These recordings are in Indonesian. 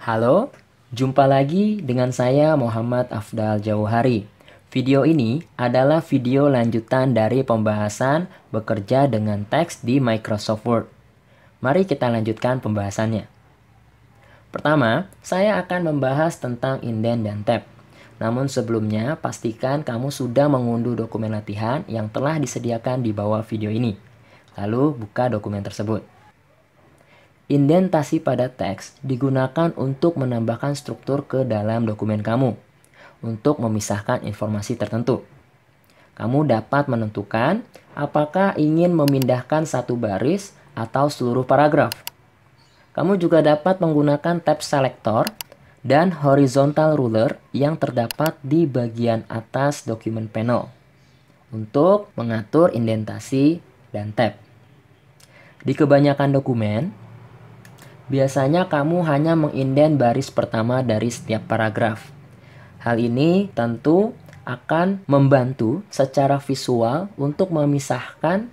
Halo, jumpa lagi dengan saya Muhammad Afdal Jauhari. Video ini adalah video lanjutan dari pembahasan bekerja dengan teks di Microsoft Word. Mari kita lanjutkan pembahasannya. Pertama, saya akan membahas tentang indent dan tab. Namun sebelumnya, pastikan kamu sudah mengunduh dokumen latihan yang telah disediakan di bawah video ini. Lalu, buka dokumen tersebut. Indentasi pada teks digunakan untuk menambahkan struktur ke dalam dokumen kamu untuk memisahkan informasi tertentu. Kamu dapat menentukan apakah ingin memindahkan satu baris atau seluruh paragraf. Kamu juga dapat menggunakan tab selector dan horizontal ruler yang terdapat di bagian atas dokumen panel untuk mengatur indentasi dan tab. Di kebanyakan dokumen, biasanya kamu hanya mengindent baris pertama dari setiap paragraf. Hal ini tentu akan membantu secara visual untuk memisahkan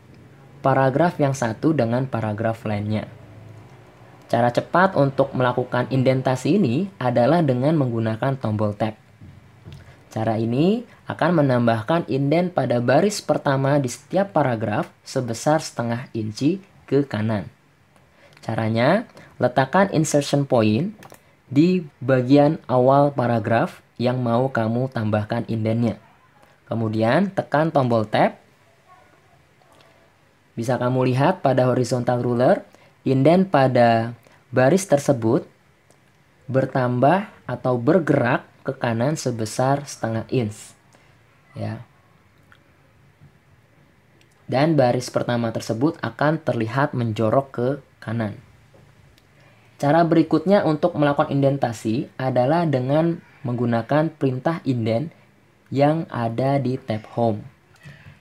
paragraf yang satu dengan paragraf lainnya. Cara cepat untuk melakukan indentasi ini adalah dengan menggunakan tombol tab. Cara ini akan menambahkan indent pada baris pertama di setiap paragraf sebesar setengah inci ke kanan. Caranya, letakkan insertion point di bagian awal paragraf yang mau kamu tambahkan indentnya. Kemudian, tekan tombol tab. Bisa kamu lihat pada horizontal ruler, indent pada baris tersebut bertambah atau bergerak ke kanan sebesar setengah inch. Ya. Dan baris pertama tersebut akan terlihat menjorok ke kanan. Cara berikutnya untuk melakukan indentasi adalah dengan menggunakan perintah indent yang ada di tab Home.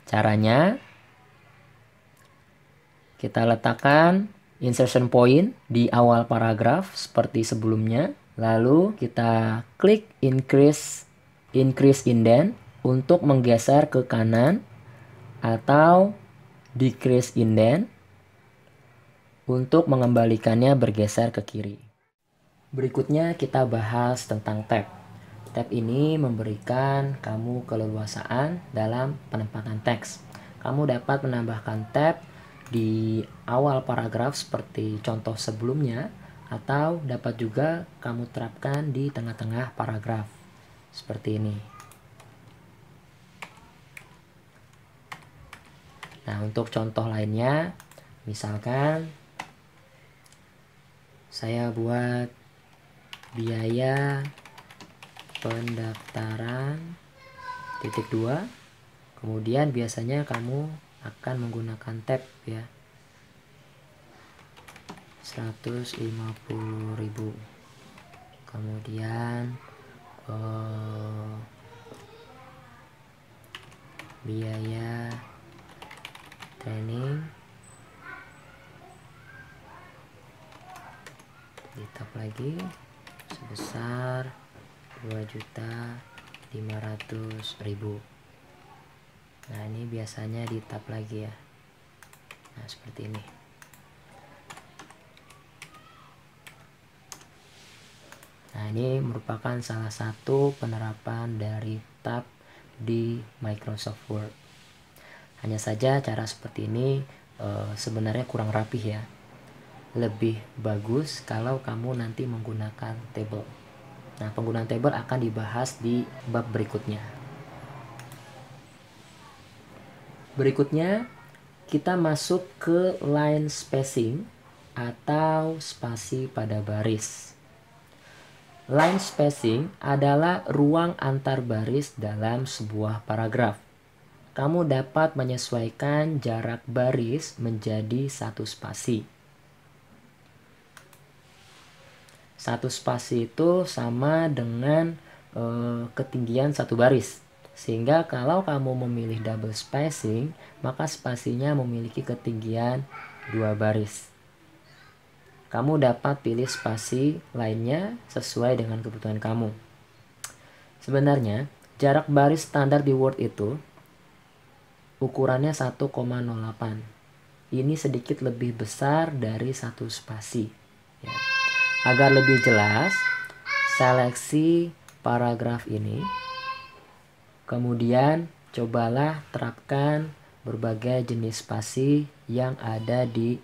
Caranya, kita letakkan insertion point di awal paragraf seperti sebelumnya. Lalu kita klik increase indent untuk menggeser ke kanan atau decrease indent untuk mengembalikannya bergeser ke kiri. Berikutnya kita bahas tentang tab. Tab ini memberikan kamu keleluasaan dalam penempatan teks. Kamu dapat menambahkan tab di awal paragraf seperti contoh sebelumnya, atau dapat juga kamu terapkan di tengah-tengah paragraf seperti ini. Nah, untuk contoh lainnya, misalkan saya buat biaya pendaftaran (2). Kemudian biasanya kamu akan menggunakan tab ya, 150.000. Kemudian biaya training di tab lagi sebesar 2.500.000. Nah, ini biasanya di tab lagi ya. Nah, seperti ini. Nah, ini merupakan salah satu penerapan dari tab di Microsoft Word. Hanya saja cara seperti ini sebenarnya kurang rapih ya. Lebih bagus kalau kamu nanti menggunakan table. Nah, penggunaan table akan dibahas di bab berikutnya. Berikutnya, kita masuk ke line spacing atau spasi pada baris. Line spacing adalah ruang antar baris dalam sebuah paragraf. Kamu dapat menyesuaikan jarak baris menjadi satu spasi. Satu spasi itu sama dengan ketinggian satu baris. Sehingga kalau kamu memilih double spacing, maka spasinya memiliki ketinggian 2 baris. Kamu dapat pilih spasi lainnya sesuai dengan kebutuhan kamu. Sebenarnya, jarak baris standar di Word itu ukurannya 1,08. Ini sedikit lebih besar dari satu spasi. Ya. Agar lebih jelas, seleksi paragraf ini. Kemudian cobalah terapkan berbagai jenis spasi yang ada di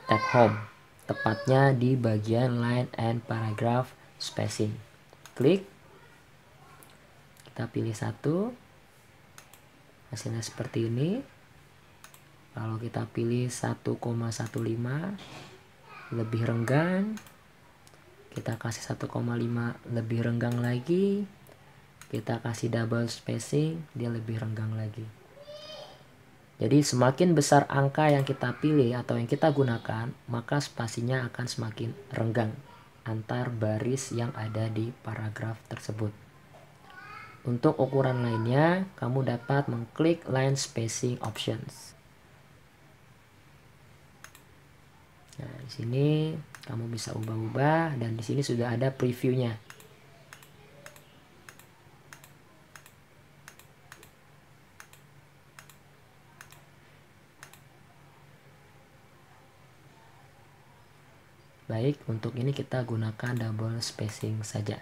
tab Home, tepatnya di bagian Line and Paragraph Spacing. Klik, kita pilih satu, hasilnya seperti ini. Kalau kita pilih 1,15 lebih renggang, kita kasih 1,5 lebih renggang lagi, kita kasih double spacing, dia lebih renggang lagi. Jadi semakin besar angka yang kita pilih atau yang kita gunakan, maka spasinya akan semakin renggang antar baris yang ada di paragraf tersebut. Untuk ukuran lainnya, kamu dapat mengklik Line Spacing Options. Nah, di sini kamu bisa ubah-ubah dan di sini sudah ada previewnya. Baik, untuk ini kita gunakan double spacing saja.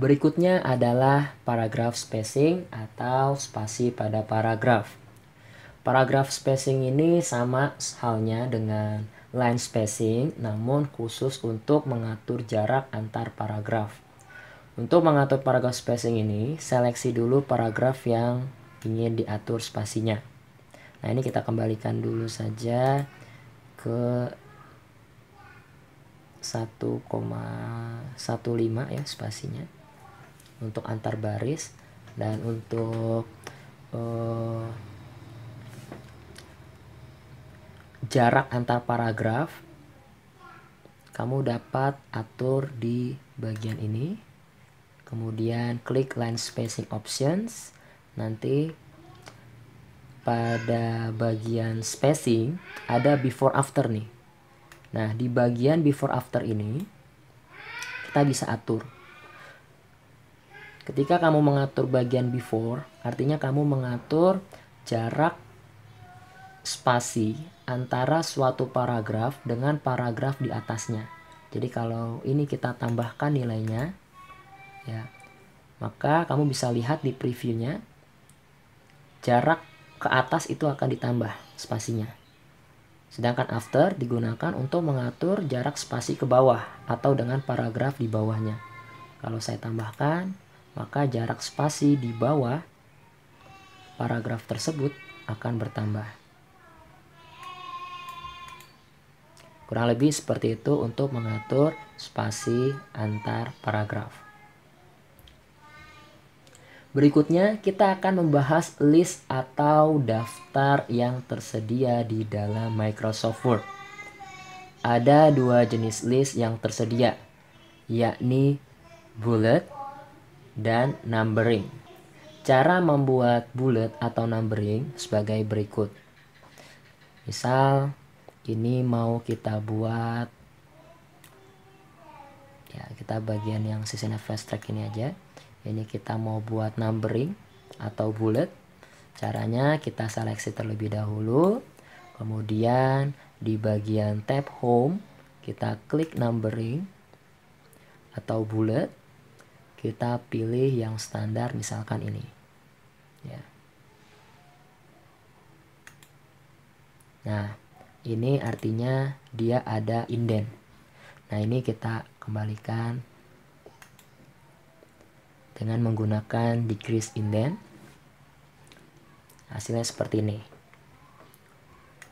Berikutnya adalah paragraph spacing atau spasi pada paragraf. Paragraph spacing ini sama halnya dengan line spacing, namun khusus untuk mengatur jarak antar paragraf. Untuk mengatur paragraph spacing ini, seleksi dulu paragraf yang ingin diatur spasinya. Nah, ini kita kembalikan dulu saja ke 1,15 ya spasinya untuk antar baris, dan untuk jarak antar paragraf kamu dapat atur di bagian ini. Kemudian klik Line Spacing Options. Nanti pada bagian spacing ada before after nih. Nah, di bagian before after ini kita bisa atur. Ketika kamu mengatur bagian before, artinya kamu mengatur jarak spasi antara suatu paragraf dengan paragraf di atasnya. Jadi kalau ini kita tambahkan nilainya, ya, maka kamu bisa lihat di previewnya, jarak ke atas itu akan ditambah spasinya. Sedangkan after digunakan untuk mengatur jarak spasi ke bawah atau dengan paragraf di bawahnya. Kalau saya tambahkan, maka jarak spasi di bawah paragraf tersebut akan bertambah. Kurang lebih seperti itu untuk mengatur spasi antar paragraf. Berikutnya kita akan membahas list atau daftar yang tersedia di dalam Microsoft Word. Ada dua jenis list yang tersedia, yakni bullet dan numbering. Cara membuat bullet atau numbering sebagai berikut. Misal ini mau kita buat, ya kita bagian yang sisinya fast track ini aja. Ini kita mau buat numbering atau bullet. Caranya kita seleksi terlebih dahulu. Kemudian di bagian tab Home kita klik numbering atau bullet. Kita pilih yang standar, misalkan ini. Ya. Nah, ini artinya dia ada indent. Nah, ini kita kembalikan dengan menggunakan decrease indent. Hasilnya seperti ini.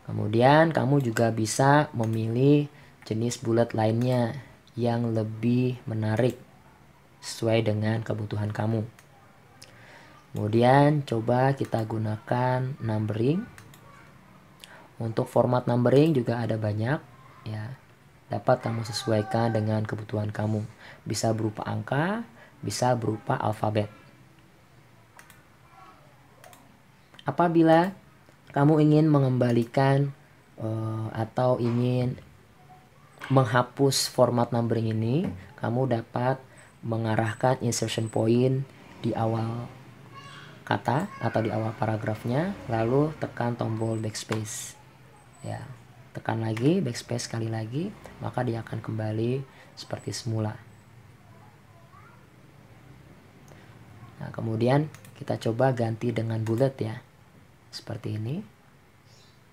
Kemudian kamu juga bisa memilih jenis bullet lainnya yang lebih menarik sesuai dengan kebutuhan kamu. Kemudian coba kita gunakan numbering. Untuk format numbering juga ada banyak, ya. Dapat kamu sesuaikan dengan kebutuhan kamu. Bisa berupa angka, bisa berupa alfabet. Apabila kamu ingin mengembalikan atau ingin menghapus format numbering ini, kamu dapat mengarahkan insertion point di awal kata atau di awal paragrafnya, lalu tekan tombol backspace. Ya. tekan lagi, backspace sekali lagi, maka dia akan kembali seperti semula. Nah, kemudian kita coba ganti dengan bullet ya, seperti ini.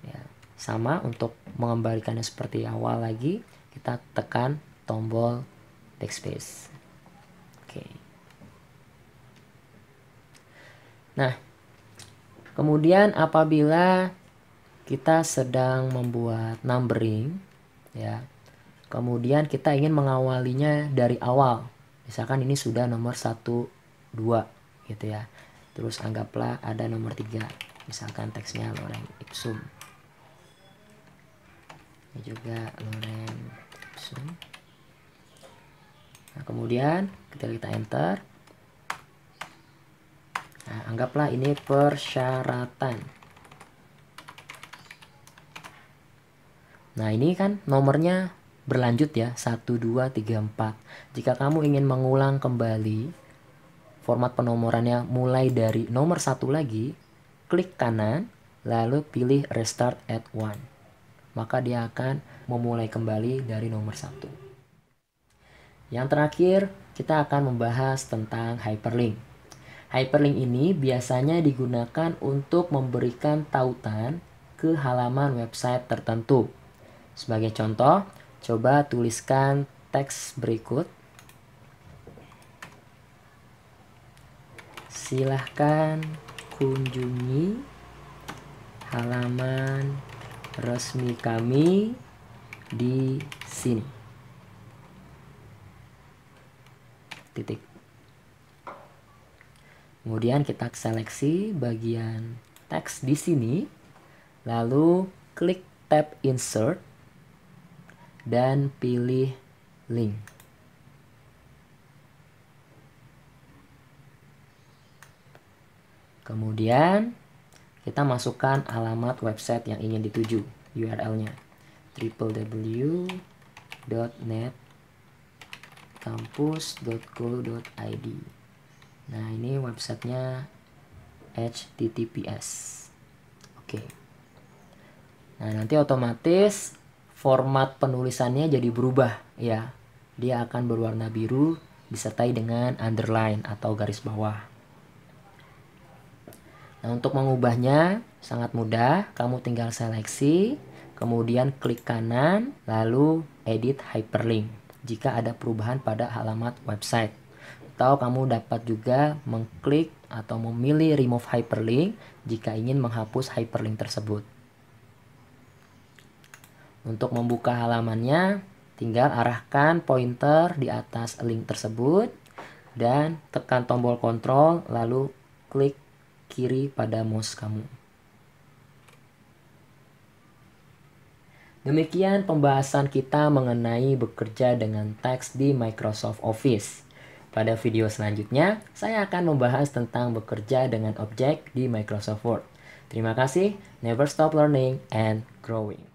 Ya, sama untuk mengembalikannya seperti awal lagi, kita tekan tombol backspace. Oke. Nah, kemudian apabila kita sedang membuat numbering, ya, kemudian kita ingin mengawalinya dari awal. Misalkan ini sudah nomor 1, 2 gitu ya. Terus anggaplah ada nomor 3. Misalkan teksnya lorem ipsum. Ini juga lorem ipsum. Nah, kemudian ketika kita enter, nah, anggaplah ini persyaratan. Nah, ini kan nomornya berlanjut ya, 1, 2, 3, 4. Jika kamu ingin mengulang kembali format penomorannya mulai dari nomor 1 lagi, klik kanan, lalu pilih Restart at 1. Maka dia akan memulai kembali dari nomor 1. Yang terakhir, kita akan membahas tentang hyperlink. Hyperlink ini biasanya digunakan untuk memberikan tautan ke halaman website tertentu. Sebagai contoh, coba tuliskan teks berikut. Silahkan kunjungi halaman resmi kami di sini. Titik. Kemudian kita seleksi bagian teks di sini, lalu klik tab Insert dan pilih link. Kemudian kita masukkan alamat website yang ingin dituju, URL-nya www.netkampus.go.id. Nah, ini websitenya HTTPS. Oke. Nah, nanti otomatis format penulisannya jadi berubah ya. Dia akan berwarna biru disertai dengan underline atau garis bawah. Nah, untuk mengubahnya sangat mudah. Kamu tinggal seleksi, kemudian klik kanan, lalu edit hyperlink jika ada perubahan pada halamat website. Atau kamu dapat juga mengklik atau memilih remove hyperlink jika ingin menghapus hyperlink tersebut. Untuk membuka halamannya, tinggal arahkan pointer di atas link tersebut dan tekan tombol kontrol, lalu klik kiri pada mouse kamu. Demikian pembahasan kita mengenai bekerja dengan teks di Microsoft Office. Pada video selanjutnya, saya akan membahas tentang bekerja dengan objek di Microsoft Word. Terima kasih, never stop learning and growing.